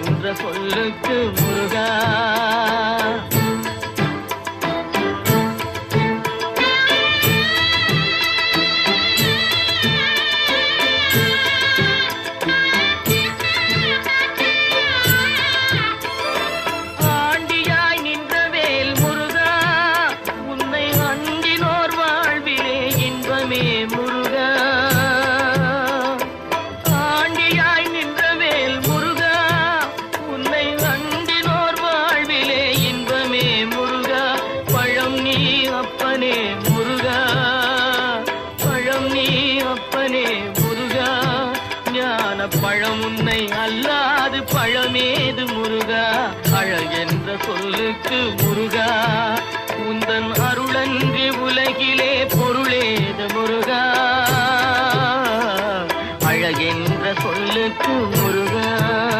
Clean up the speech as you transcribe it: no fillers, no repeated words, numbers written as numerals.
என்ற சொல்லுக்கு முருகா. ஆண்டியாய் நின்ற வேல் முருகா, உன்னை அண்டினோர் வாழ்விலே இன்பமே முருகா. ஆண்டியாய் நின்ற வேல் முருகா, உன்னை அண்டினோர் வாழ்விலே இன்பமே முருகா. பழம் நீ அப்பனே முருகா, பழம் நீ அப்பனே முருகா. ஞான பழம் உன்னை அல்லாது பழமேது முருகா. அழகென்ற சொல்லுக்கு முருகா, உந்தன்